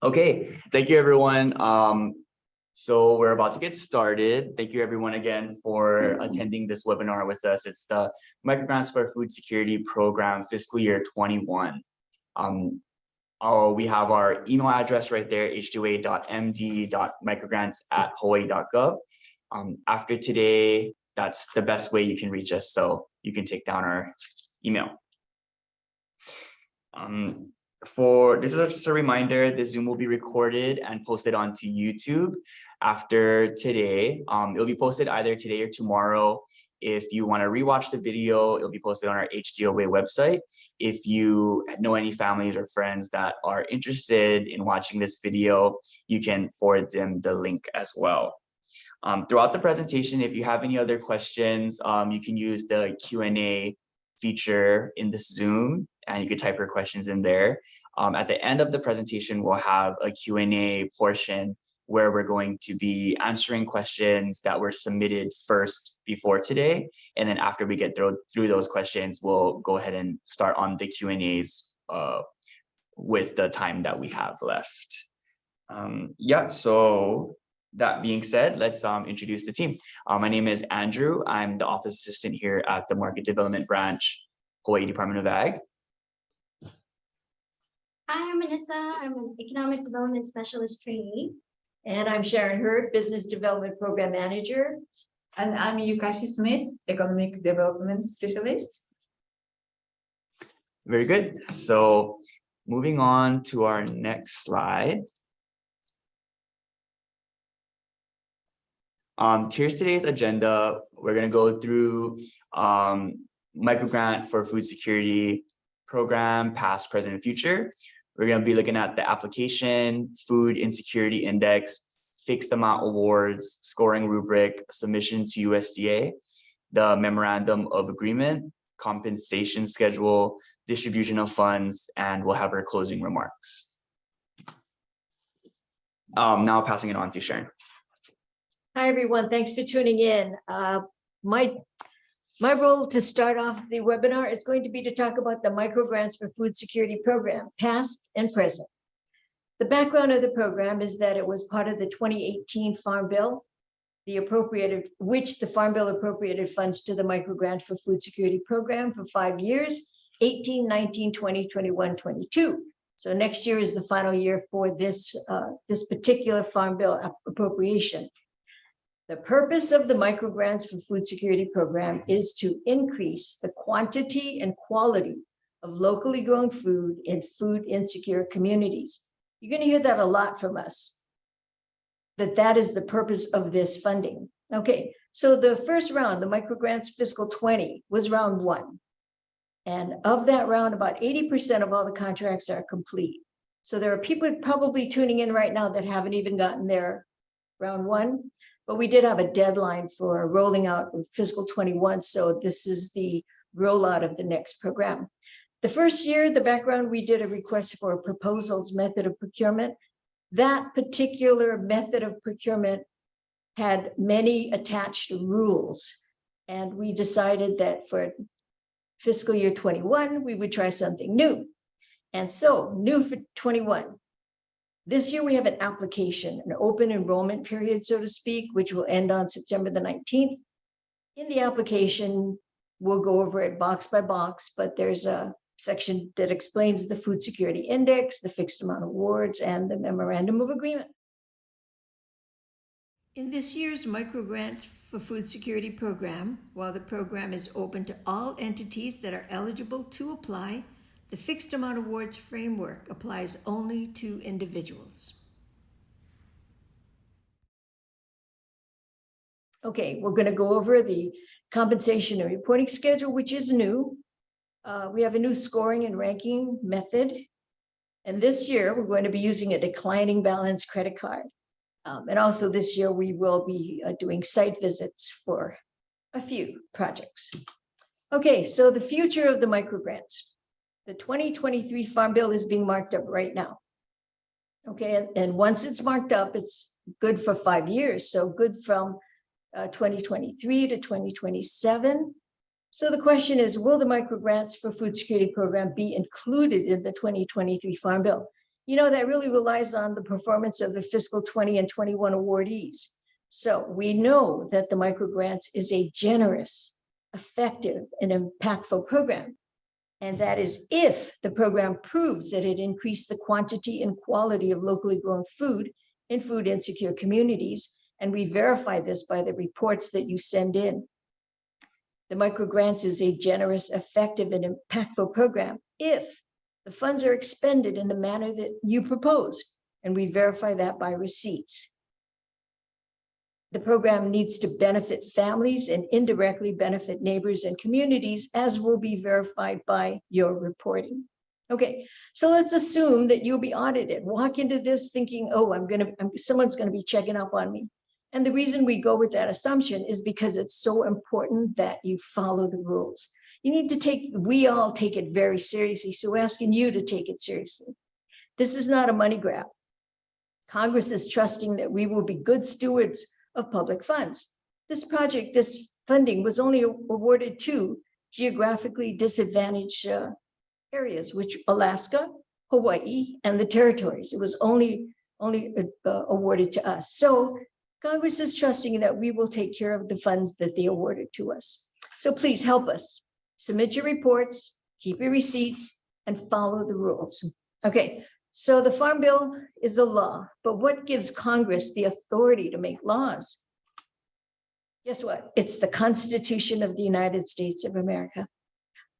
Okay, thank you everyone. So we're about to get started. Thank you everyone again for attending this webinar with us. It's the Microgrants for Food Security Program Fiscal Year 21. We have our email address right there, h2a.md.microgrants@hawaii.gov. After today, that's the best way you can reach us, so you can take down our email. This is just a reminder, this Zoom will be recorded and posted onto YouTube after today. It'll be posted either today or tomorrow. If you want to rewatch the video, it'll be posted on our HDOA website. If you know any families or friends that are interested in watching this video, you can forward them the link as well. Throughout the presentation, if you have any other questions, you can use the Q&A feature in this Zoom, and you can type your questions in there. At the end of the presentation, we'll have a Q&A portion where we're going to be answering questions that were submitted first before today. And then after we get through those questions, we'll go ahead and start on the Q&As with the time that we have left. So that being said, let's introduce the team. My name is Andrew. I'm the office assistant here at the Market Development Branch, Hawaii Department of Ag. Hi, I'm Anissa. I'm an Economic Development Specialist trainee. And I'm Sharon Hurd, Business Development Program Manager. And I'm Yukashi Smith, Economic Development Specialist. Very good. So moving on to our next slide. Here's today's agenda. We're going to go through Microgrant for Food Security Program, past, present, and future. We're going to be looking at the application, food insecurity index, fixed amount awards, scoring rubric, submission to USDA, the memorandum of agreement, compensation schedule, distribution of funds, and we'll have our closing remarks. Now passing it on to Sharon. Hi, everyone. Thanks for tuning in. My role to start off the webinar is going to be to talk about the Microgrants for Food Security Program, past and present. The background of the program is that it was part of the 2018 Farm Bill, which the Farm Bill appropriated funds to the Microgrant for Food Security Program for 5 years, 18, 19, 20, 21, 22. So next year is the final year for this particular Farm Bill appropriation. The purpose of the Microgrants for Food Security Program is to increase the quantity and quality of locally grown food in food insecure communities. You're going to hear that a lot from us, that is the purpose of this funding. Okay, so the first round, the Microgrants Fiscal 20, was round 1. And of that round, about 80% of all the contracts are complete. So there are people probably tuning in right now that haven't even gotten their round 1. But we did have a deadline for rolling out of Fiscal 21, so this is the rollout of the next program. The first year, the background, we did a request for a proposals method of procurement. That particular method of procurement had many attached rules, and we decided that for Fiscal year 21, we would try something new. And so, new for 21. This year we have an application, an open enrollment period, so to speak, which will end on September the 19th. In the application, we'll go over it box by box, but there's a section that explains the food security index, the fixed amount awards, and the memorandum of agreement. In this year's Microgrant for Food Security Program, while the program is open to all entities that are eligible to apply, the fixed amount awards framework applies only to individuals. Okay, we're going to go over the compensation and reporting schedule, which is new. We have a new scoring and ranking method. And this year, we're going to be using a declining balance credit card. And also this year, we will be doing site visits for a few projects. Okay, so the future of the microgrants. The 2023 Farm Bill is being marked up right now. Okay, and once it's marked up, it's good for 5 years. So good from 2023 to 2027. So the question is, will the microgrants for food security program be included in the 2023 Farm Bill? You know, that really relies on the performance of the fiscal 20 and 21 awardees. So we know that the microgrants is a generous, effective, and impactful program. And that is if the program proves that it increased the quantity and quality of locally grown food in food insecure communities. And we verify this by the reports that you send in. The microgrants is a generous, effective, and impactful program if the funds are expended in the manner that you proposed, and we verify that by receipts. The program needs to benefit families and indirectly benefit neighbors and communities, as will be verified by your reporting. Okay, so let's assume that you'll be audited. Walk into this thinking, oh, someone's gonna be checking up on me. And the reason we go with that assumption is because it's so important that you follow the rules. You need to we all take it very seriously. So we're asking you to take it seriously. This is not a money grab. Congress is trusting that we will be good stewards of public funds. This funding was only awarded to geographically disadvantaged areas, which Alaska, Hawaii, and the territories. It was only awarded to us. So Congress is trusting that we will take care of the funds that they awarded to us. So please help us. Submit your reports, keep your receipts, and follow the rules. Okay, so the Farm Bill is a law, but what gives Congress the authority to make laws? Guess what? It's the Constitution of the United States of America.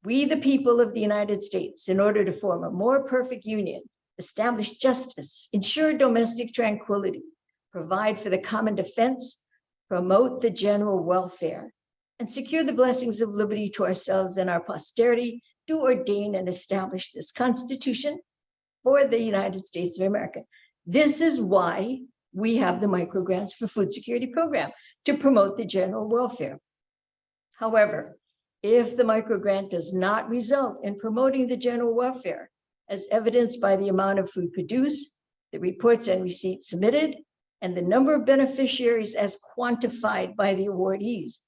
We, the people of the United States, in order to form a more perfect union, establish justice, ensure domestic tranquility, provide for the common defense, promote the general welfare, and secure the blessings of liberty to ourselves and our posterity, do ordain and establish this Constitution for the United States of America. This is why we have the microgrants for food security program, to promote the general welfare. However, if the microgrant does not result in promoting the general welfare, as evidenced by the amount of food produced, the reports and receipts submitted, and the number of beneficiaries as quantified by the awardees,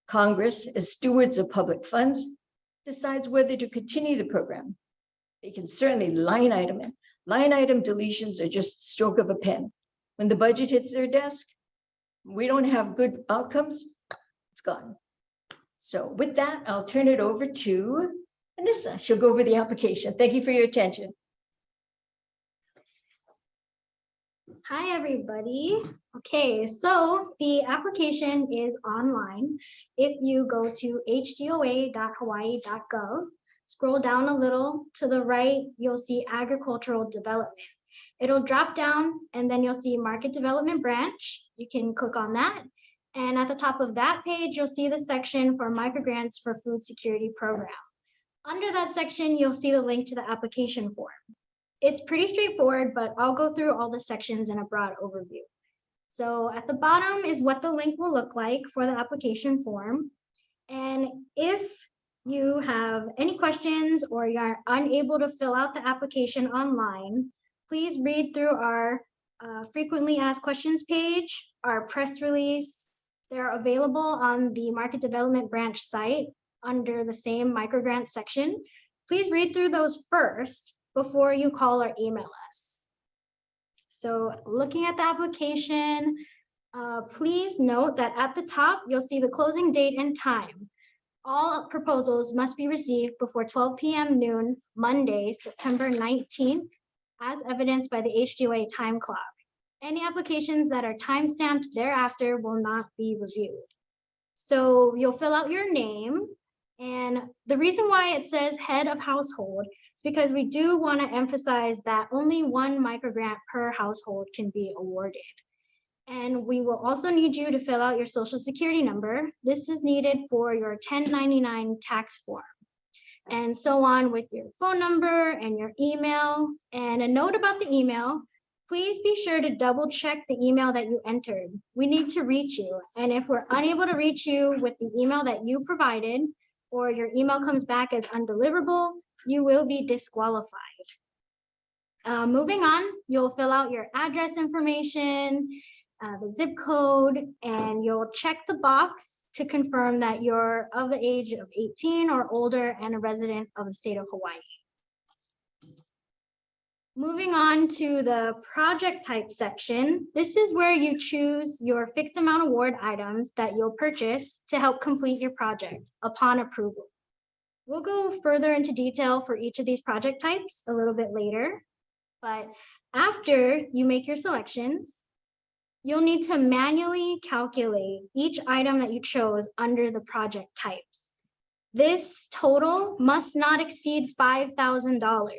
Congress, as stewards of public funds, decides whether to continue the program. They can certainly line item it. Line item deletions are just a stroke of a pen. When the budget hits their desk, we don't have good outcomes, it's gone. So with that, I'll turn it over to Vanessa. She'll go over the application. Thank you for your attention. Hi, everybody. Okay, so the application is online. If you go to hdoa.hawaii.gov, scroll down a little to the right, you'll see agricultural development. It'll drop down and then you'll see market development branch. You can click on that. And at the top of that page, you'll see the section for microgrants for food security program. Under that section, you'll see the link to the application form. It's pretty straightforward, but I'll go through all the sections in a broad overview. So at the bottom is what the link will look like for the application form. And if you have any questions or you're unable to fill out the application online, please read through our frequently asked questions page, our press release. They're available on the Market Development Branch site under the same microgrant section. Please read through those first before you call or email us. So looking at the application, please note that at the top, you'll see the closing date and time. All proposals must be received before 12 p.m. noon, Monday, September 19th, as evidenced by the HDOA time clock. Any applications that are timestamped thereafter will not be reviewed. So you'll fill out your name, and the reason why it says head of household is because we do want to emphasize that only one microgrant per household can be awarded. And we will also need you to fill out your social security number. This is needed for your 1099 tax form. And so on with your phone number and your email. And a note about the email, please be sure to double check the email that you entered. We need to reach you. And if we're unable to reach you with the email that you provided, or your email comes back as undeliverable, you will be disqualified. Moving on, you'll fill out your address information, the zip code, and you'll check the box to confirm that you're of the age of 18 or older and a resident of the state of Hawaii. Moving on to the project type section, this is where you choose your fixed amount award items that you'll purchase to help complete your project upon approval. We'll go further into detail for each of these project types a little bit later, but after you make your selections, you'll need to manually calculate each item that you chose under the project types. This total must not exceed $5,000,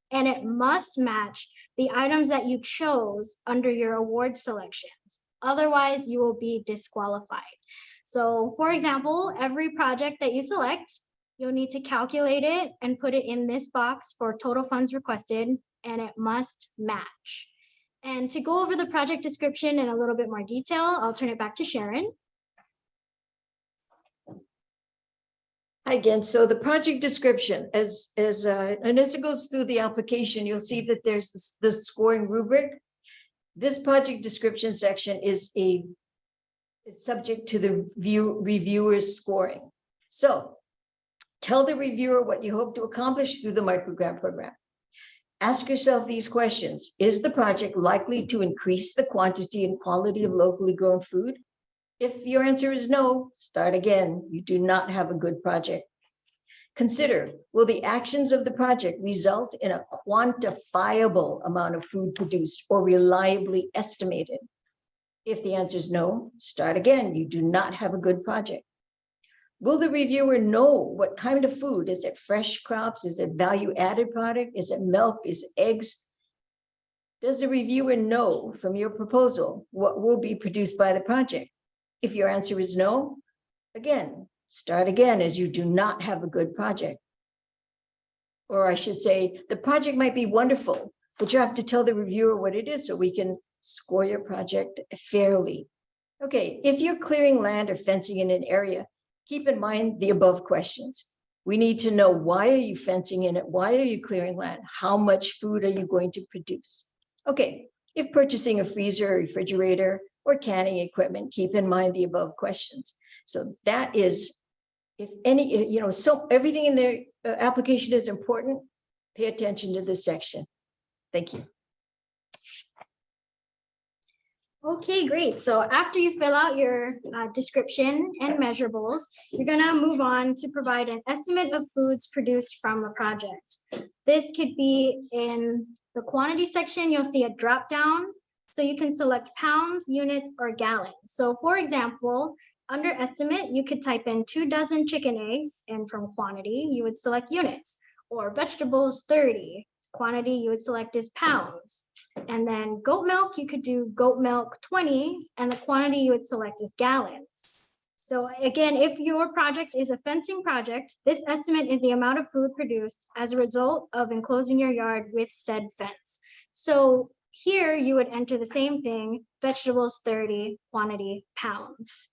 and it must match the items that you chose under your award selections. Otherwise, you will be disqualified. So for example, every project that you select, you'll need to calculate it and put it in this box for total funds requested, and it must match. And to go over the project description in a little bit more detail, I'll turn it back to Sharon. Hi again. So the project description, as it goes through the application, you'll see that there's the scoring rubric. This project description section is subject to the reviewer's scoring. So tell the reviewer what you hope to accomplish through the microgrant program. Ask yourself these questions. Is the project likely to increase the quantity and quality of locally grown food? If your answer is no, start again. You do not have a good project. Consider, will the actions of the project result in a quantifiable amount of food produced or reliably estimated? If the answer is no, start again. You do not have a good project. Will the reviewer know what kind of food? Is it fresh crops? Is it value-added product? Is it milk? Is it eggs? Does the reviewer know from your proposal what will be produced by the project? If your answer is no, again, start again, as you do not have a good project. Or I should say, the project might be wonderful, but you have to tell the reviewer what it is so we can score your project fairly. Okay, if you're clearing land or fencing in an area, keep in mind the above questions. We need to know, why are you fencing in it? Why are you clearing land? How much food are you going to produce? Okay, if purchasing a freezer, or refrigerator, or canning equipment, keep in mind the above questions. So that is, if any, so everything in their application is important. Pay attention to this section. Thank you. Okay, great. So after you fill out your description and measurables, you're gonna move on to provide an estimate of foods produced from a project. This could be in the quantity section. You'll see a drop down, so you can select pounds, units, or gallons. So for example, under estimate, you could type in 2 dozen chicken eggs, and from quantity, you would select units, or vegetables 30. Quantity you would select is pounds. And then goat milk, you could do goat milk 20, and the quantity you would select is gallons. So again, if your project is a fencing project, this estimate is the amount of food produced as a result of enclosing your yard with said fence. So here you would enter the same thing, vegetables 30, quantity pounds.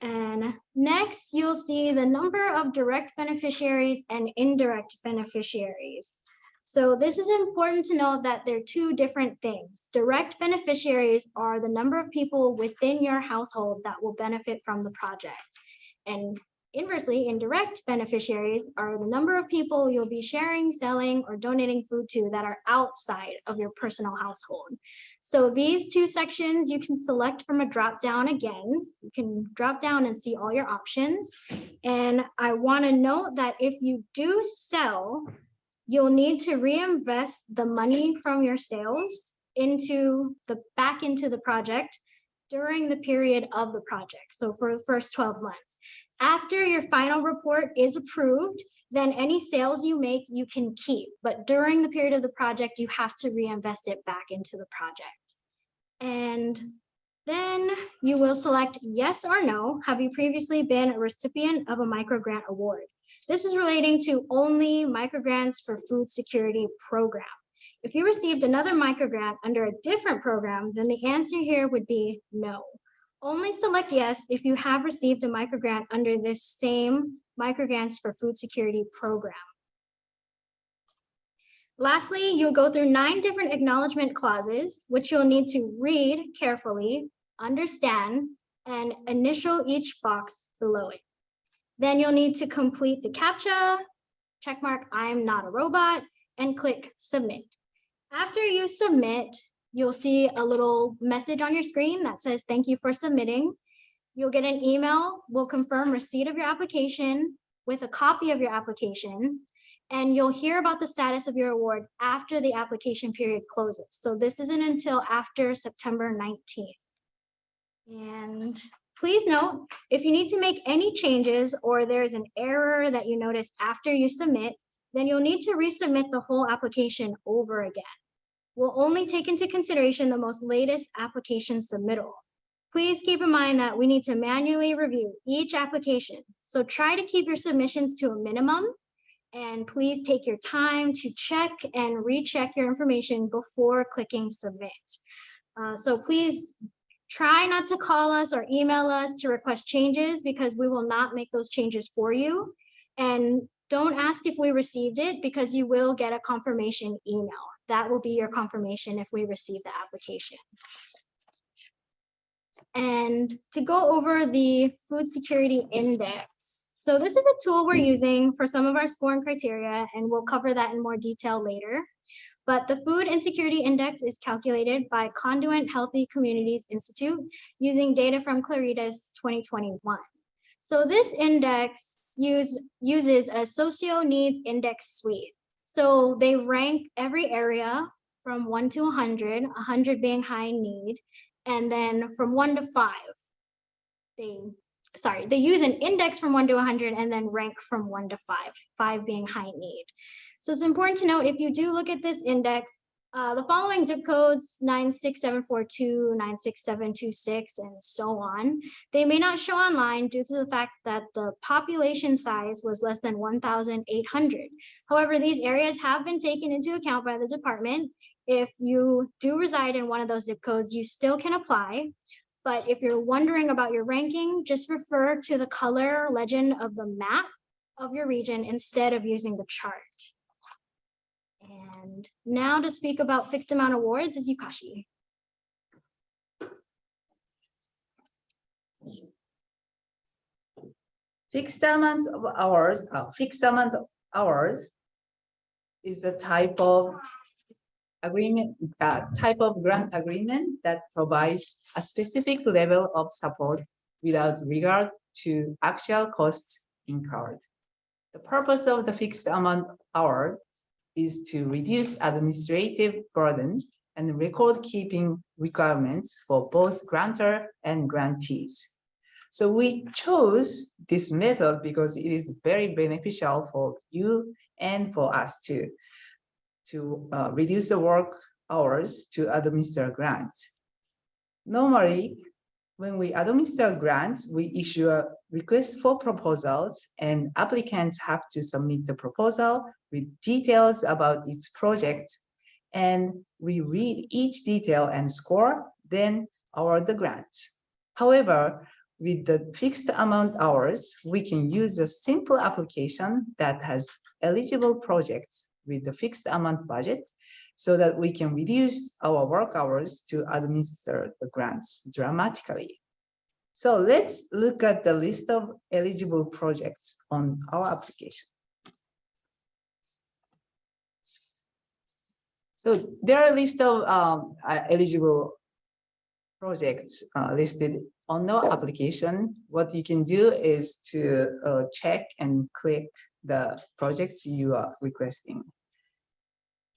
And next, you'll see the number of direct beneficiaries and indirect beneficiaries. So this is important to know that they're two different things. Direct beneficiaries are the number of people within your household that will benefit from the project. And inversely, indirect beneficiaries are the number of people you'll be sharing, selling, or donating food to that are outside of your personal household. So these two sections you can select from a drop down again. You can drop down and see all your options. And I want to note that if you do sell, you'll need to reinvest the money from your sales back into the project during the period of the project. So for the first 12 months. After your final report is approved, then any sales you make, you can keep. But during the period of the project, you have to reinvest it back into the project. And then you will select yes or no. Have you previously been a recipient of a microgrant award? This is relating to only microgrants for food security program. If you received another microgrant under a different program, then the answer here would be no. Only select yes if you have received a microgrant under this same microgrants for food security program. Lastly, you'll go through 9 different acknowledgement clauses, which you'll need to read carefully, understand, and initial each box below it. Then you'll need to complete the CAPTCHA, checkmark I'm not a robot, and click submit. After you submit, you'll see a little message on your screen that says, thank you for submitting. You'll get an email, will confirm receipt of your application with a copy of your application, and you'll hear about the status of your award after the application period closes. So this isn't until after September 19th. And please note, if you need to make any changes or there's an error that you notice after you submit, then you'll need to resubmit the whole application over again. We'll only take into consideration the most latest application submittal. Please keep in mind that we need to manually review each application. So try to keep your submissions to a minimum, and please take your time to check and recheck your information before clicking submit. So please try not to call us or email us to request changes, because we will not make those changes for you. And don't ask if we received it, because you will get a confirmation email. That will be your confirmation if we receive the application. And to go over the food security index. So this is a tool we're using for some of our scoring criteria, and we'll cover that in more detail later. But the Food Insecurity Index is calculated by Conduent Healthy Communities Institute using data from Claritas 2021. So this index uses a socio needs index suite. So they rank every area from 1 to 100, 100 being high need, and then from 1 to 5. They use an index from 1 to 100 and then rank from 1 to 5, 5 being high need. So it's important to note, if you do look at this index, the following zip codes, 96742, 96726, and so on, they may not show online due to the fact that the population size was less than 1,800. However, these areas have been taken into account by the department. If you do reside in one of those zip codes, you still can apply. But if you're wondering about your ranking, just refer to the color legend of the map of your region instead of using the chart. And now to speak about fixed amount awards is Yukashi. Fixed amount of hours is a type of agreement, type of grant agreement that provides a specific level of support without regard to actual costs incurred. The purpose of the fixed amount hours is to reduce administrative burden and record keeping requirements for both grantor and grantees. So we chose this method because it is very beneficial for you and for us too, to reduce the work hours to administer grants. Normally, when we administer grants, we issue a request for proposals, and applicants have to submit the proposal with details about its project, and we read each detail and score, then award the grants. However, with the fixed amount hours, we can use a simple application that has eligible projects with the fixed amount budget, so that we can reduce our work hours to administer the grants dramatically. So let's look at the list of eligible projects on our application. So there are a list of eligible projects listed on our application. What you can do is to check and click the projects you are requesting.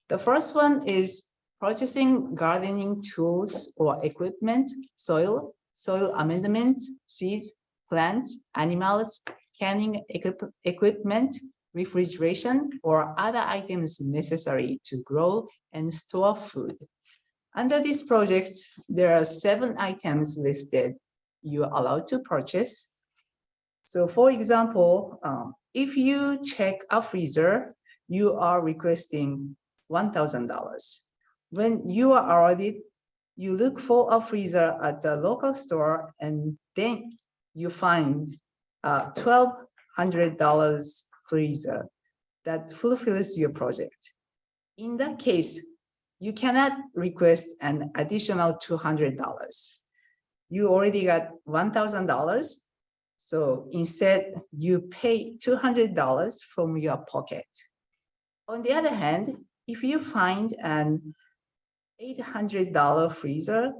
The first one is purchasing gardening tools or equipment, soil amendments, seeds, plants, animals, canning equipment, refrigeration, or other items necessary to grow and store food. Under this project, there are 7 items listed you are allowed to purchase. So for example, if you check a freezer, you are requesting $1,000. When you are awarded, you look for a freezer at the local store, and then you find a $1,200 freezer that fulfills your project. In that case, you cannot request an additional $200. You already got $1,000. So instead, you pay $200 from your pocket. On the other hand, if you find an $800 freezer,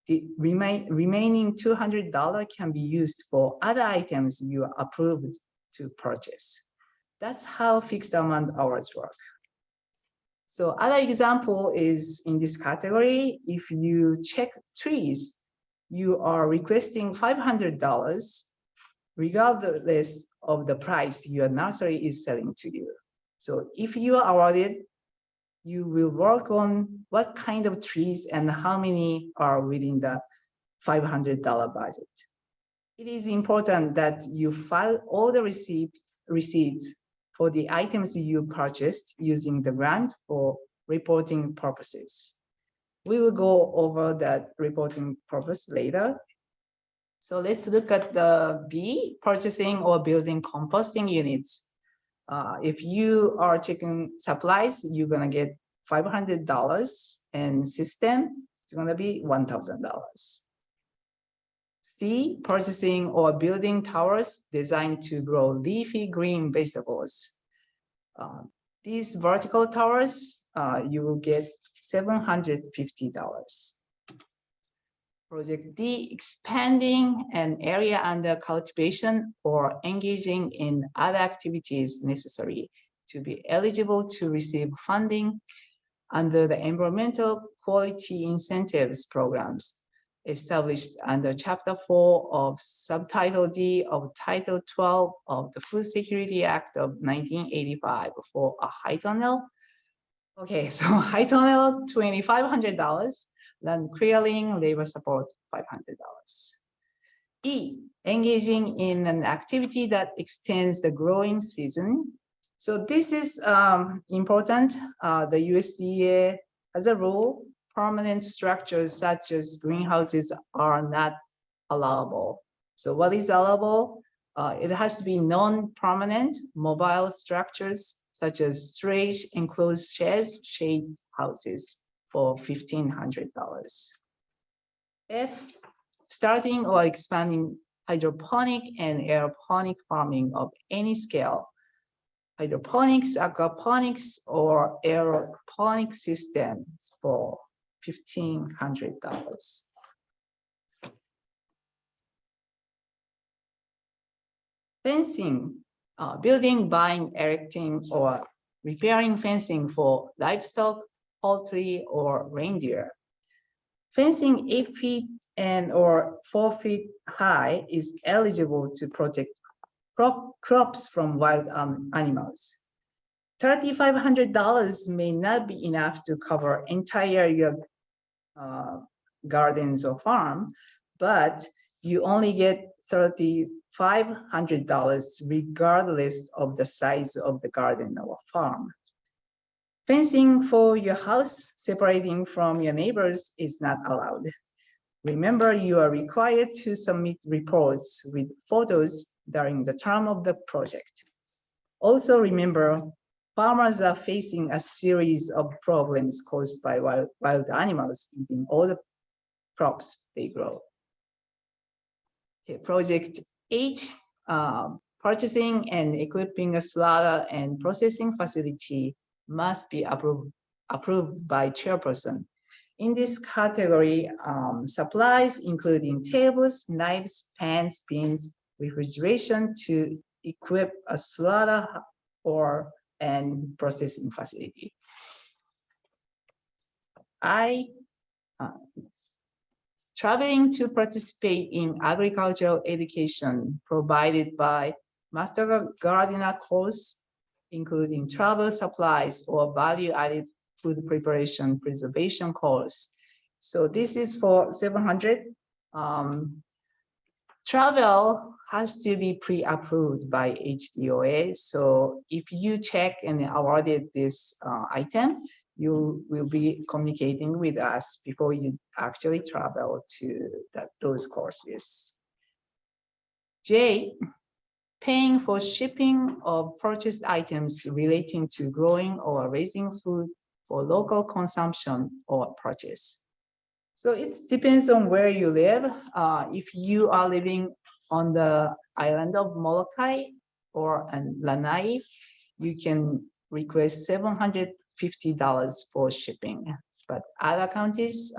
the remaining $200 can be used for other items you are approved to purchase. That's how fixed amount hours work. So other example is in this category, if you check trees, you are requesting $500 regardless of the price your nursery is selling to you. So if you are awarded, you will work on what kind of trees and how many are within the $500 budget. It is important that you file all the receipts for the items you purchased using the grant for reporting purposes. We will go over that reporting purpose later. So let's look at the B, purchasing or building composting units. If you are checking supplies, you're gonna get $500, and system, it's gonna be $1,000. C, purchasing or building towers designed to grow leafy green vegetables. These vertical towers, you will get $750. Project D, expanding an area under cultivation or engaging in other activities necessary to be eligible to receive funding under the Environmental Quality Incentives programs established under Chapter 4 of Subtitle D of Title 12 of the Food Security Act of 1985 for a high tunnel. Okay, so high tunnel, $2,500. Land clearing, labor support, $500. E, engaging in an activity that extends the growing season. So this is important. The USDA has a rule, permanent structures such as greenhouses are not allowable. So what is allowable? It has to be non-permanent mobile structures such as storage, enclosed sheds, shade houses for $1,500. F, starting or expanding hydroponic and aeroponic farming of any scale. Hydroponics, aquaponics, or aeroponic systems for $1,500. Fencing, building, buying, erecting, or repairing fencing for livestock, poultry, or reindeer. Fencing 8 feet and or 4 feet high is eligible to protect crops from wild animals. $3,500 may not be enough to cover entire your gardens or farm, but you only get $3,500 regardless of the size of the garden or farm. Fencing for your house separating from your neighbors is not allowed. Remember, you are required to submit reports with photos during the term of the project. Also remember, farmers are facing a series of problems caused by wild animals eating all the crops they grow. Okay, project H, purchasing and equipping a slaughter and processing facility must be approved by chairperson. In this category, supplies including tables, knives, pans, bins, refrigeration to equip a slaughter and processing facility. Traveling to participate in agricultural education provided by Master Gardener course, including travel supplies or value-added food preparation preservation course. So this is for $700. Travel has to be pre-approved by HDOA. So if you check and awarded this item, you will be communicating with us before you actually travel to those courses. J, paying for shipping of purchased items relating to growing or raising food for local consumption or purchase. So it depends on where you live. If you are living on the island of Molokai or Lanai, you can request $750 for shipping. but other counties,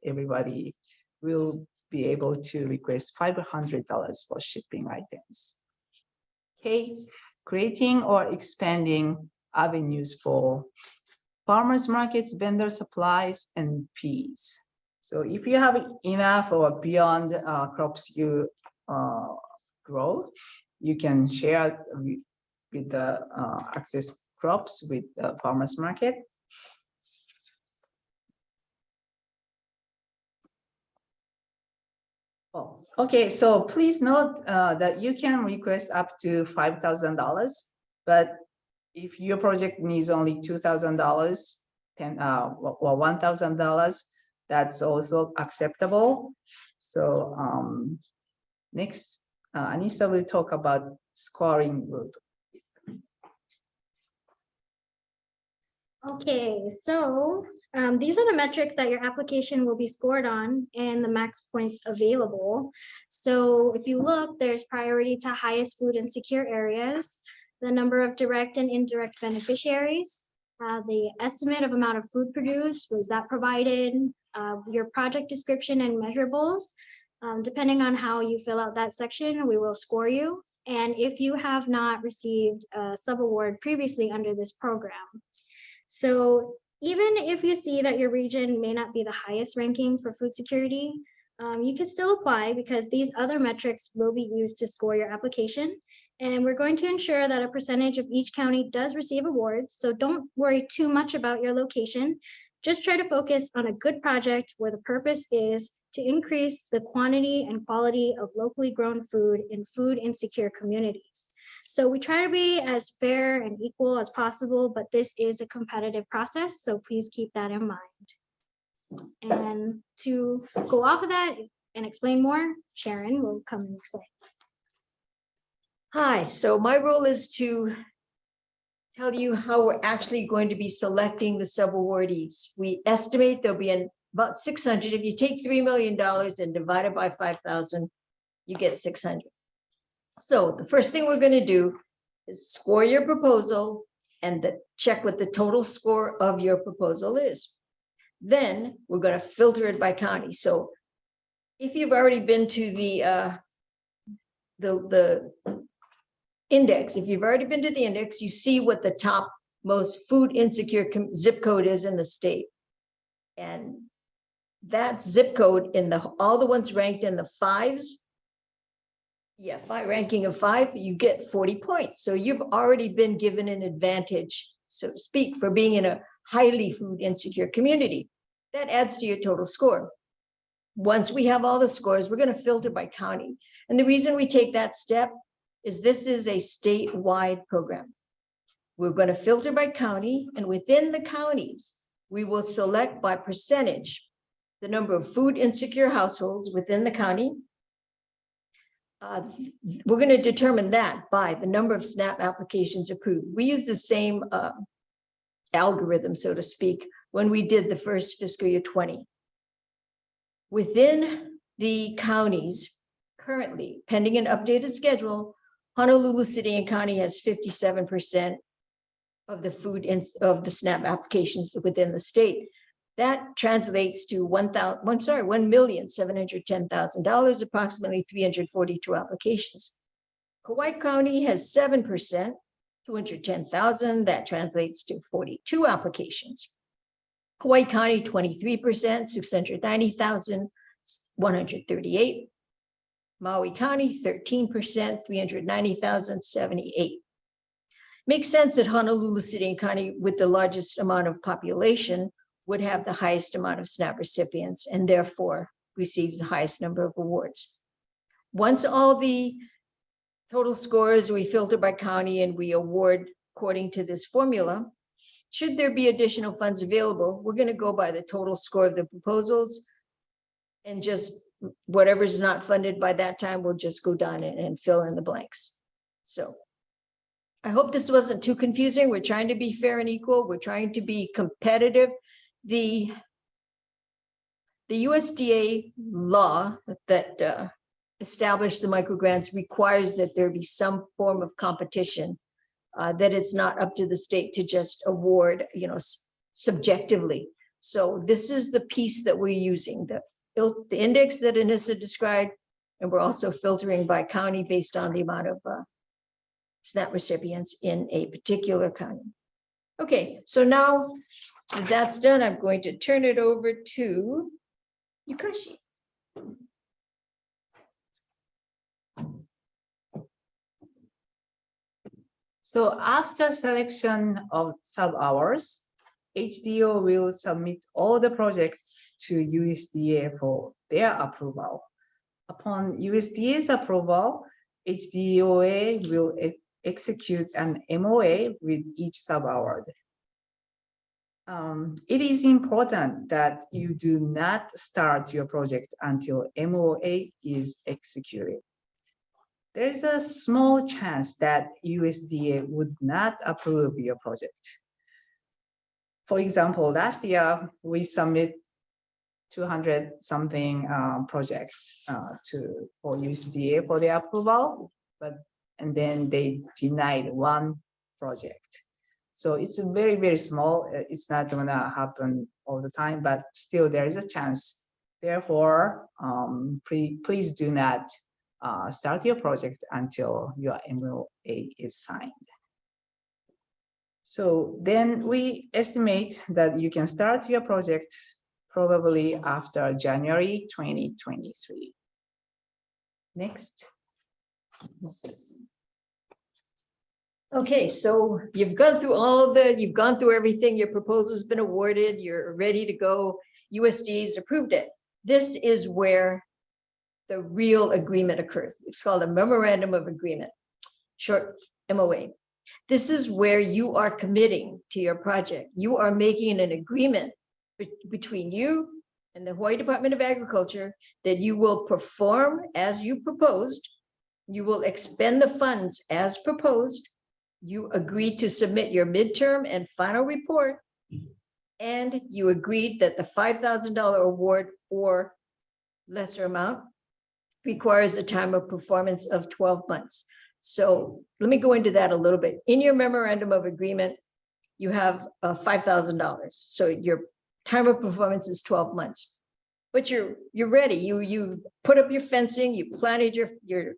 everybody will be able to request $500 for shipping items. Okay, creating or expanding avenues for farmers markets, vendor supplies, and fees. So if you have enough or beyond crops you grow, you can share with the access crops with the farmers market. Oh, okay, so please note that you can request up to $5,000, but if your project needs only $2,000, or $1,000, that's also acceptable. So next, Anissa will talk about scoring group. Okay, so these are the metrics that your application will be scored on and the max points available. So if you look, there's priority to highest food insecure areas, the number of direct and indirect beneficiaries, the estimate of amount of food produced, was that provided, your project description and measurables. Depending on how you fill out that section, we will score you. And if you have not received a subaward previously under this program. So even if you see that your region may not be the highest ranking for food security, you can still apply because these other metrics will be used to score your application. And we're going to ensure that a percentage of each county does receive awards. So don't worry too much about your location. Just try to focus on a good project where the purpose is to increase the quantity and quality of locally grown food in food insecure communities. So we try to be as fair and equal as possible, but this is a competitive process, so please keep that in mind. And to go off of that and explain more, Sharon will come and explain. Hi, so my role is to tell you how we're actually going to be selecting the subawardees. We estimate there'll be about 600. If you take $3 million and divide it by 5,000, you get 600. So the first thing we're going to do is score your proposal and check what the total score of your proposal is. Then we're going to filter it by county. So if you've already been to the index, if you've already been to the index, you see what the top most food insecure zip code is in the state. And that zip code in all the ones ranked in the fives, ranking of 5, you get 40 points. So you've already been given an advantage, so to speak, for being in a highly food insecure community. That adds to your total score. Once we have all the scores, we're going to filter by county. And the reason we take that step is this is a statewide program. We're going to filter by county, and within the counties, we will select by percentage the number of food insecure households within the county. We're going to determine that by the number of SNAP applications approved. We use the same algorithm, so to speak, when we did the first fiscal year 20. Within the counties, currently, pending an updated schedule, Honolulu City and County has 57% of the of the SNAP applications within the state. That translates to $1,710,000, approximately 342 applications. Kauai County has 7%, 210,000. That translates to 42 applications. Hawaii County, 23%, 690,000, 138. Maui County, 13%, 390,000, 78. Makes sense that Honolulu City and County, with the largest amount of population, would have the highest amount of SNAP recipients and therefore receives the highest number of awards. Once all the total scores, we filter by county and we award according to this formula. Should there be additional funds available, we're going to go by the total score of the proposals, and just whatever's not funded by that time, we'll just go down and fill in the blanks. So I hope this wasn't too confusing. We're trying to be fair and equal. We're trying to be competitive. The USDA law that established the microgrants requires that there be some form of competition, that it's not up to the state to just award, subjectively. So this is the piece that we're using, the index that Anissa described, and we're also filtering by county based on the amount of SNAP recipients in a particular county. Okay, so now if that's done, I'm going to turn it over to Yukashi. So after selection of sub-hours, HDO will submit all the projects to USDA for their approval. Upon USDA's approval, HDOA will execute an MOA with each sub-award. It is important that you do not start your project until MOA is executed. There is a small chance that USDA would not approve your project. For example, last year, we submit 200 something projects for USDA for their approval, and then they denied one project. So it's very, very small. It's not gonna happen all the time, but still there is a chance. Therefore, please do not start your project until your MOA is signed. So then we estimate that you can start your project probably after January 2023. Next. Okay, so you've gone through everything, your proposal's been awarded, you're ready to go, USDA's approved it. This is where the real agreement occurs. It's called a memorandum of agreement, short MOA. This is where you are committing to your project. You are making an agreement between you and the Hawaii Department of Agriculture that you will perform as you proposed, you will expend the funds as proposed, you agreed to submit your midterm and final report, and you agreed that the $5,000 award or lesser amount requires a time of performance of 12 months. So let me go into that a little bit. In your memorandum of agreement, you have $5,000. So your time of performance is 12 months, but you're ready. You put up your fencing, you planted your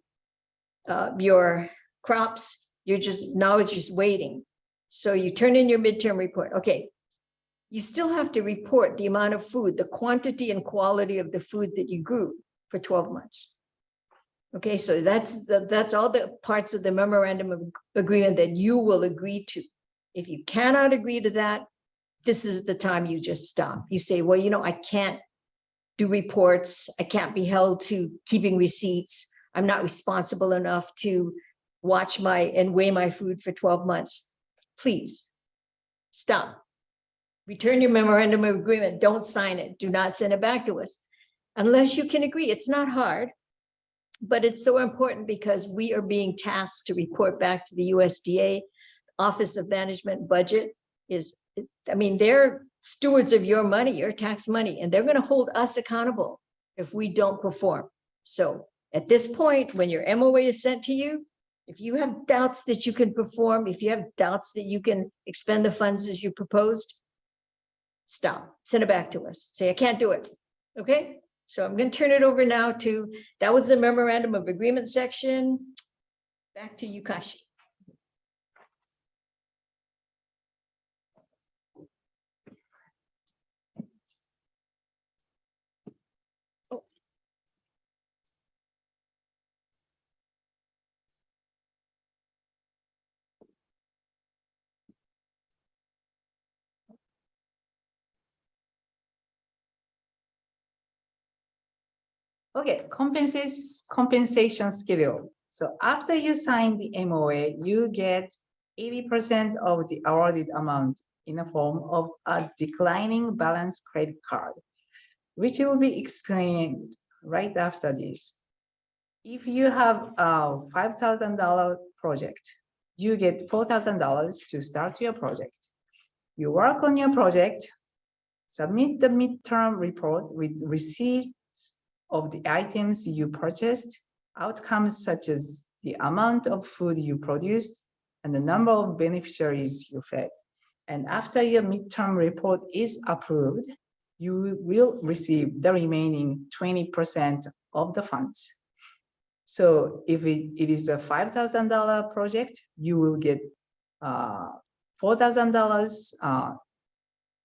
crops. Now it's just waiting. So you turn in your midterm report. Okay. You still have to report the amount of food, the quantity and quality of the food that you grew for 12 months. Okay, so that's all the parts of the memorandum of agreement that you will agree to. If you cannot agree to that, this is the time you just stop. You say, well, I can't do reports. I can't be held to keeping receipts. I'm not responsible enough to watch and weigh my food for 12 months. Please stop. Return your memorandum of agreement. Don't sign it. Do not send it back to us unless you can agree. It's not hard, but it's so important because we are being tasked to report back to the USDA. Office of Management Budget they're stewards of your money, your tax money, and they're going to hold us accountable if we don't perform. So at this point, when your MOA is sent to you, if you have doubts that you can perform, if you have doubts that you can expend the funds as you proposed, stop, send it back to us. Say, I can't do it. Okay. So I'm going to turn it over now that was the memorandum of agreement section. Back to Yukashi. Okay, compensation schedule. So after you sign the MOA, you get 80% of the awarded amount in the form of a declining balance credit card, which will be explained right after this. If you have a $5,000 project, you get $4,000 to start your project. You work on your project, submit the midterm report with receipts of the items you purchased, outcomes such as the amount of food you produced, and the number of beneficiaries you fed. And after your midterm report is approved, you will receive the remaining 20% of the funds. So if it is a $5,000 project, you will get $4,000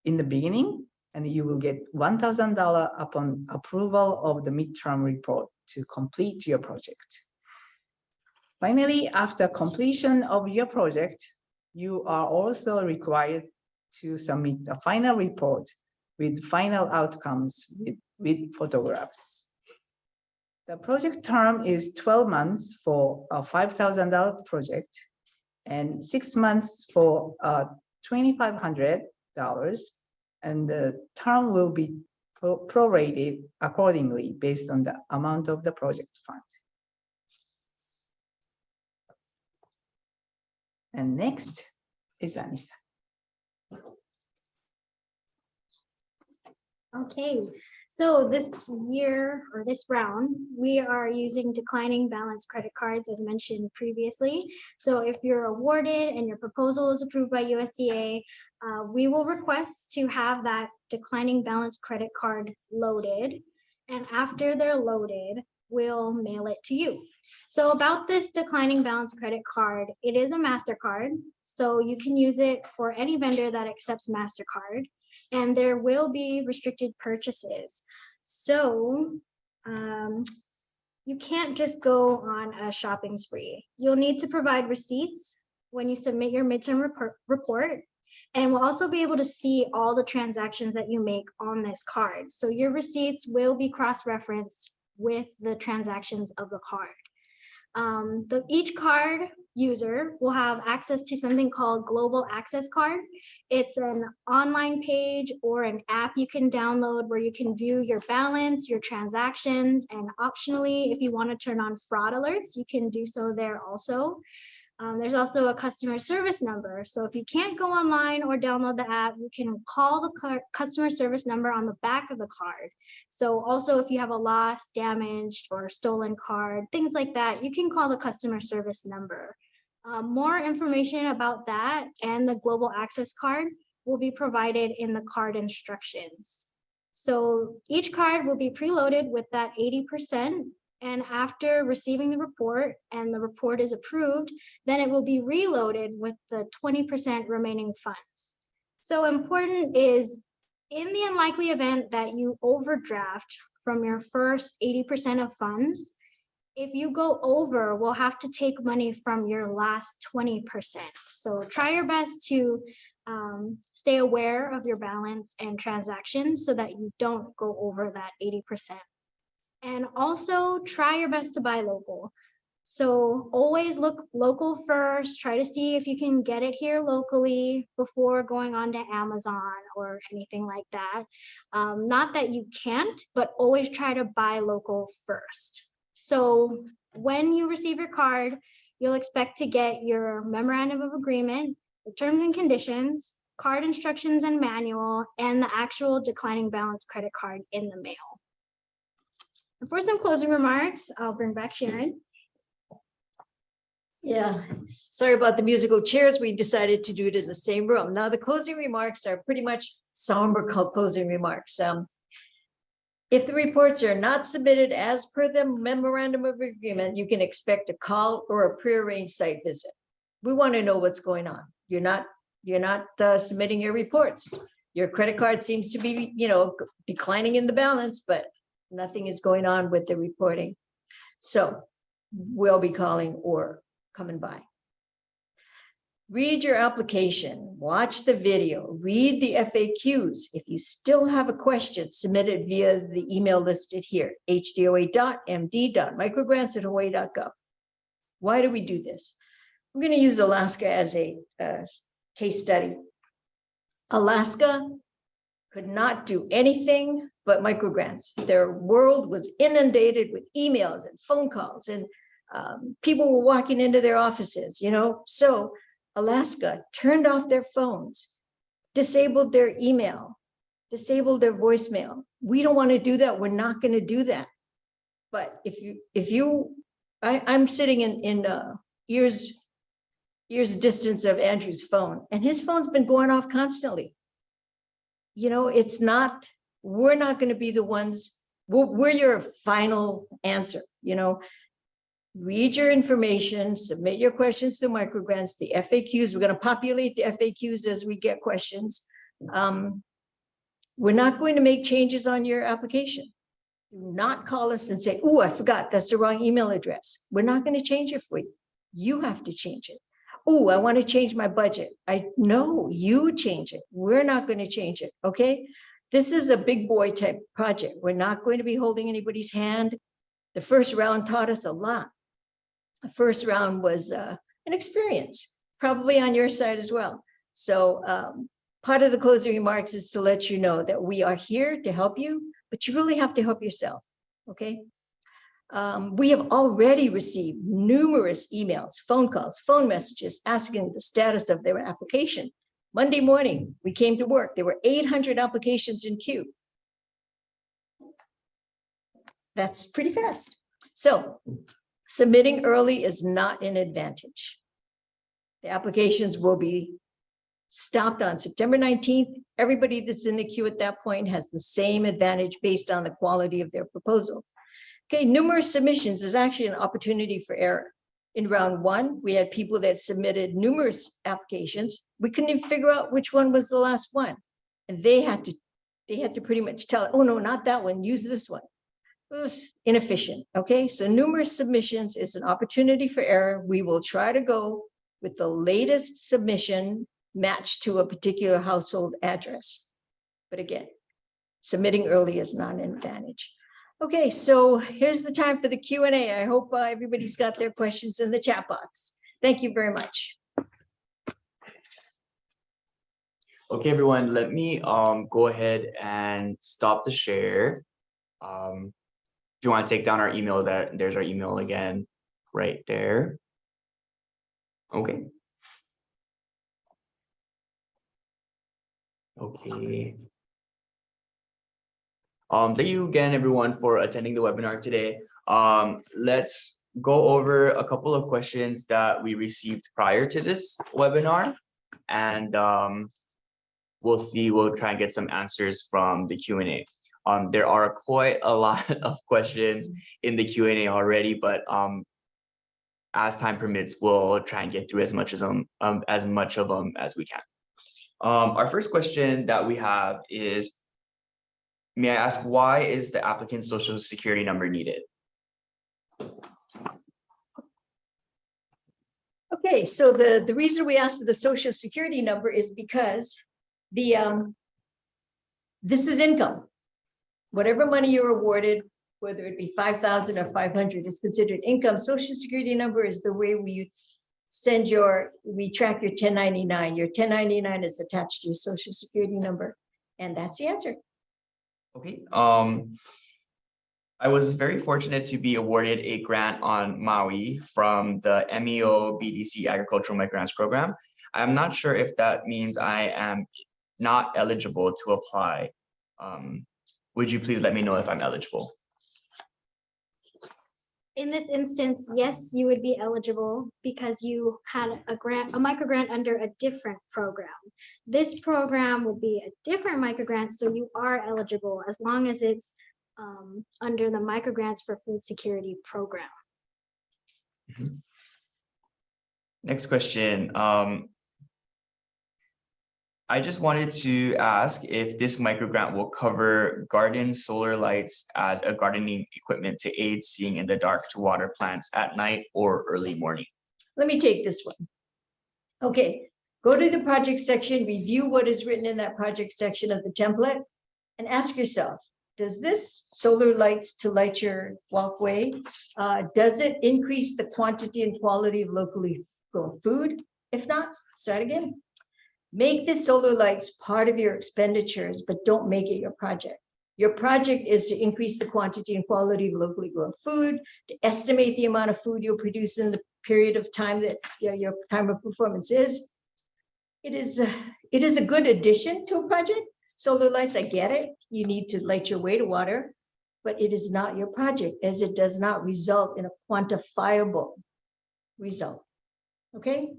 in the beginning, and you will get $1,000 upon approval of the midterm report to complete your project. Finally, after completion of your project, you are also required to submit a final report with final outcomes with photographs. The project term is 12 months for a $5,000 project and 6 months for $2,500, and the term will be prorated accordingly based on the amount of the project fund. And next is Anissa. Okay, so this year or this round, we are using declining balance credit cards as mentioned previously. So if you're awarded and your proposal is approved by USDA, we will request to have that declining balance credit card loaded. And after they're loaded, we'll mail it to you. So about this declining balance credit card, it is a MasterCard. So you can use it for any vendor that accepts MasterCard. And there will be restricted purchases. So you can't just go on a shopping spree. You'll need to provide receipts when you submit your midterm report. And we'll also be able to see all the transactions that you make on this card. So your receipts will be cross-referenced with the transactions of the card. Each card user will have access to something called Global Access Card. It's an online page or an app you can download where you can view your balance, your transactions, and optionally, if you want to turn on fraud alerts, you can do so there also. There's also a customer service number. So if you can't go online or download the app, you can call the customer service number on the back of the card. So also if you have a lost, damaged, or stolen card, things like that, you can call the customer service number. More information about that and the Global Access Card will be provided in the card instructions. So each card will be preloaded with that 80%. And after receiving the report and the report is approved, then it will be reloaded with the 20% remaining funds. So important is in the unlikely event that you overdraft from your first 80% of funds, if you go over, we'll have to take money from your last 20%. So try your best to stay aware of your balance and transactions so that you don't go over that 80%. And also try your best to buy local. So always look local first, try to see if you can get it here locally before going on to Amazon or anything like that. Not that you can't, but always try to buy local first. So when you receive your card, you'll expect to get your memorandum of agreement, the terms and conditions, card instructions and manual, and the actual declining balance credit card in the mail. For some closing remarks, I'll bring back Sharon. Yeah, sorry about the musical chairs. We decided to do it in the same room. Now the closing remarks are pretty much somber closing remarks. If the reports are not submitted as per the memorandum of agreement, you can expect a call or a prearranged site visit. We want to know what's going on. You're not submitting your reports. Your credit card seems to be, declining in the balance, but nothing is going on with the reporting. So we'll be calling or coming by. Read your application, watch the video, read the FAQs. If you still have a question, submit it via the email listed here, hdoa.md.microgrants@hawaii.gov. Why do we do this? I'm going to use Alaska as a case study. Alaska could not do anything but microgrants. Their world was inundated with emails and phone calls, and people were walking into their offices, So Alaska turned off their phones, disabled their email, disabled their voicemail. We don't want to do that. We're not going to do that. But I'm sitting in ears Here's distance of Andrew's phone, and his phone's been going off constantly. You know, it's not, we're not going to be the ones, we're your final answer. You know, read your information, submit your questions to microgrants, the FAQs. We're going to populate the FAQs as we get questions. We're not going to make changes on your application. Do not call us and say, oh, I forgot, that's the wrong email address. We're not going to change it for you. You have to change it. Oh, I want to change my budget. No, you change it. We're not going to change it. Okay. This is a big boy type project. We're not going to be holding anybody's hand. The first round taught us a lot. The first round was an experience, probably on your side as well. So part of the closing remarks is to let you know that we are here to help you, but you really have to help yourself. Okay. We have already received numerous emails, phone calls, phone messages asking the status of their application. Monday morning, we came to work. There were 800 applications in queue. That's pretty fast. So submitting early is not an advantage. The applications will be stopped on September 19th. Everybody that's in the queue at that point has the same advantage based on the quality of their proposal. Okay, numerous submissions is actually an opportunity for error. In round one, we had people that submitted numerous applications. We couldn't even figure out which one was the last one. And they had to pretty much tell, oh no, not that one, use this one. Ugh, inefficient, okay? So numerous submissions is an opportunity for error. We will try to go with the latest submission matched to a particular household address. But again, submitting early is not an advantage. Okay, so here's the time for the Q&A. I hope everybody's got their questions in the chat box. Thank you very much. Okay, everyone, let me go ahead and stop the share. If you want to take down our email, there's our email again right there. Okay. Okay. Thank you again, everyone, for attending the webinar today. Let's go over a couple of questions that we received prior to this webinar, and we'll try and get some answers from the Q&A. There are quite a lot of questions in the Q&A already, but as time permits, we'll try and get through as much of them as we can. Our first question that we have is, may I ask, why is the applicant's social security number needed? Okay, so the reason we asked for the social security number is because this is income. Whatever money you're awarded, whether it be 5,000 or 500, is considered income. Social security number is the way we track your 1099. Your 1099 is attached to your social security number, and that's the answer. Okay. I was very fortunate to be awarded a grant on Maui from the MEO BDC Agricultural Microgrants Program. I'm not sure if that means I am not eligible to apply. Would you please let me know if I'm eligible? In this instance, yes, you would be eligible because you had a microgrant under a different program. This program would be a different microgrant, so you are eligible as long as it's under the Microgrants for Food Security program. Mm-hmm. Next question. I just wanted to ask if this microgrant will cover garden solar lights as a gardening equipment to aid seeing in the dark to water plants at night or early morning. Let me take this one. Okay, go to the project section, review what is written in that project section of the template, and ask yourself, does this solar lights to light your walkway, does it increase the quantity and quality of locally grown food? If not, start again. Make the solar lights part of your expenditures, but don't make it your project. Your project is to increase the quantity and quality of locally grown food, to estimate the amount of food you'll produce in the period of time that your time of performance is. It is a good addition to a project. Solar lights, I get it. You need to light your way to water, but it is not your project as it does not result in a quantifiable result. Okay?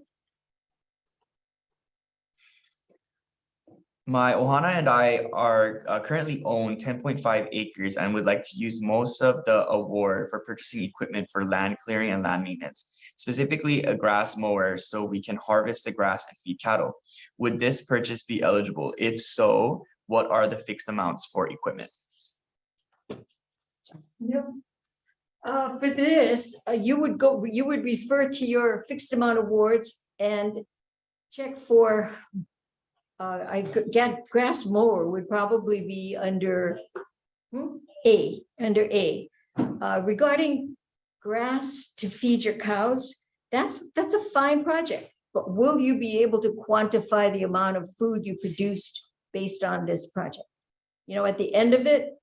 My Ohana and I are currently own 10.5 acres and would like to use most of the award for purchasing equipment for land clearing and land maintenance, specifically a grass mower so we can harvest the grass and feed cattle. Would this purchase be eligible? If so, what are the fixed amounts for equipment? Yep. For this, you would refer to your fixed amount awards and check for, I could get grass mower would probably be under A. Regarding grass to feed your cows, that's a fine project, but will you be able to quantify the amount of food you produced based on this project? You know, at the end of it,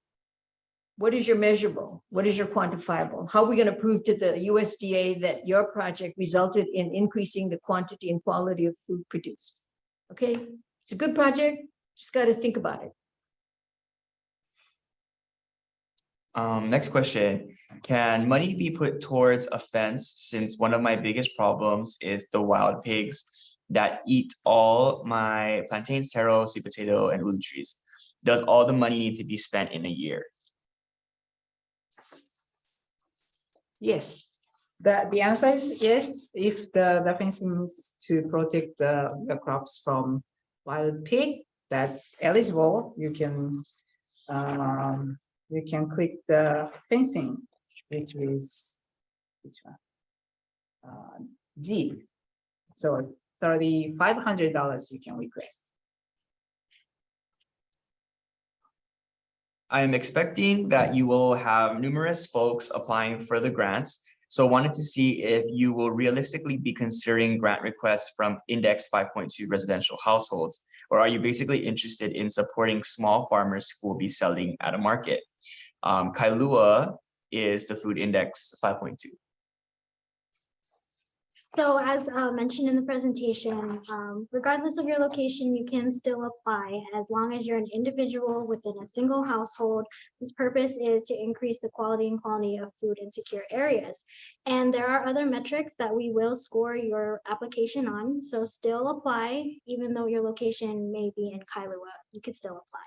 what is your measurable? What is your quantifiable? How are we going to prove to the USDA that your project resulted in increasing the quantity and quality of food produced? Okay, it's a good project, just got to think about it. Next question. Can money be put towards a fence, since one of my biggest problems is the wild pigs that eat all my plantains, taro, sweet potato, and ulu trees? Does all the money need to be spent in a year? Yes, the answer is yes. If the fencing is to protect the crops from wild pig, that's eligible. You can click the fencing, which is G. So $3,500 you can request. I am expecting that you will have numerous folks applying for the grants, so wanted to see if you will realistically be considering grant requests from Index 5.2 residential households, or are you basically interested in supporting small farmers who will be selling at a market? Kailua is the food index 5.2. So as mentioned in the presentation, regardless of your location, you can still apply as long as you're an individual within a single household whose purpose is to increase the quality and quantity of food in secure areas. And there are other metrics that we will score your application on. So still apply, even though your location may be in Kailua, you could still apply.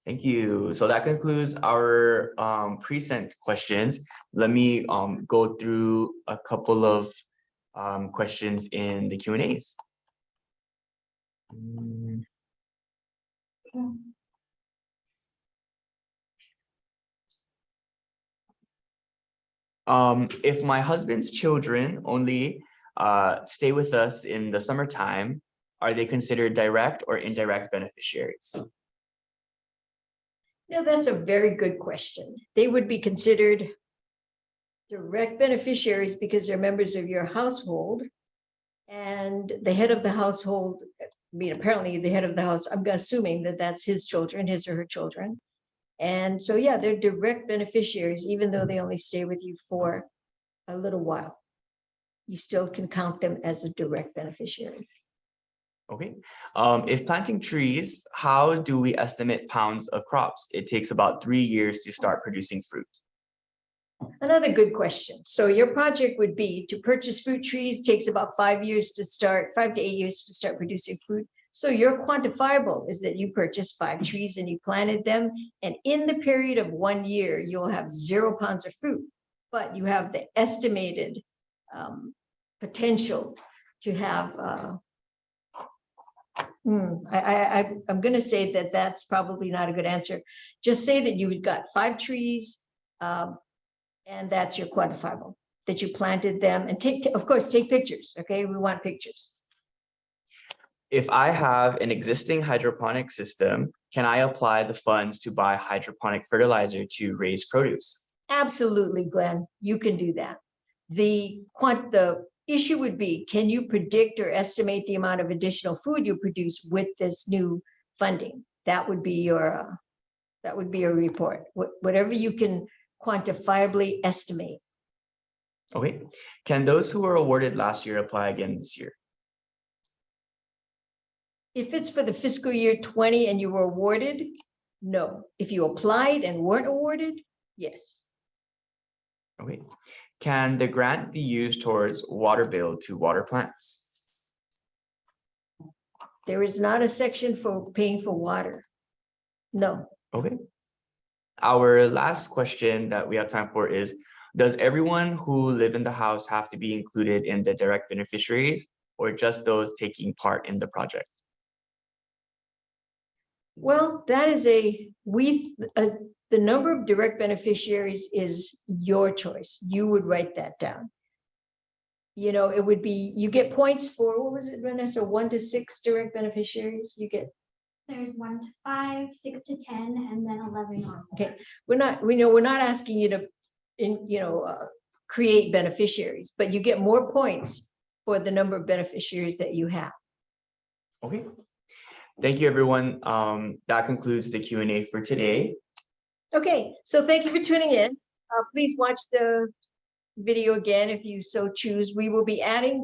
Thank you. So that concludes our present questions. Let me go through a couple of questions in the Q&As. If my husband's children only stay with us in the summertime, are they considered direct or indirect beneficiaries? No, that's a very good question. They would be considered direct beneficiaries because they're members of your household, and the head of the household, I mean, apparently the head of the house, I'm assuming that that's his children, his or her children. And so, yeah, they're direct beneficiaries, even though they only stay with you for a little while. You still can count them as a direct beneficiary. Okay. If planting trees, how do we estimate pounds of crops? It takes about 3 years to start producing fruit. Another good question. So your project would be to purchase fruit trees, takes about 5 years to start, 5 to 8 years to start producing fruit. So your quantifiable is that you purchased 5 trees and you planted them. And in the period of 1 year, you'll have 0 pounds of fruit, but you have the estimated potential to have, I'm going to say that that's probably not a good answer. Just say that you got 5 trees, and that's your quantifiable, that you planted them, and of course, take pictures. Okay, we want pictures. If I have an existing hydroponic system, can I apply the funds to buy hydroponic fertilizer to raise produce? Absolutely, Glenn, you can do that. The issue would be, can you predict or estimate the amount of additional food you produce with this new funding? That would be your report. Whatever you can quantifiably estimate. Okay. Can those who were awarded last year apply again this year? If it's for the fiscal year 20 and you were awarded, no. If you applied and weren't awarded, yes. Okay. Can the grant be used towards water bill to water plants? There is not a section for paying for water. No. Okay. Our last question that we have time for is, does everyone who live in the house have to be included in the direct beneficiaries or just those taking part in the project? Well, that is the number of direct beneficiaries is your choice. You would write that down. You know, it would be, you get points for, what was it, Vanessa, 1 to 6 direct beneficiaries? You get, There's 1 to 5, 6 to 10, and then 11 on. okay, we're not asking you to, create beneficiaries, but you get more points for the number of beneficiaries that you have. Okay. Thank you, everyone. That concludes the Q&A for today. Okay, so thank you for tuning in. Please watch the video again if you so choose. We will be adding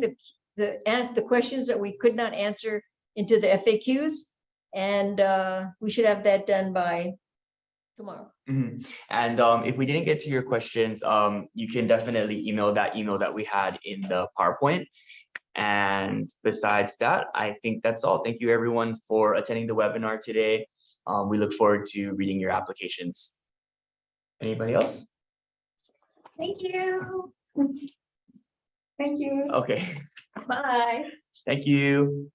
the questions that we could not answer into the FAQs, and we should have that done by tomorrow. Mhm. And if we didn't get to your questions, you can definitely email that email that we had in the PowerPoint. And besides that, I think that's all. Thank you, everyone, for attending the webinar today. We look forward to reading your applications. Anybody else? Thank you. Thank you. Okay. Bye. Thank you.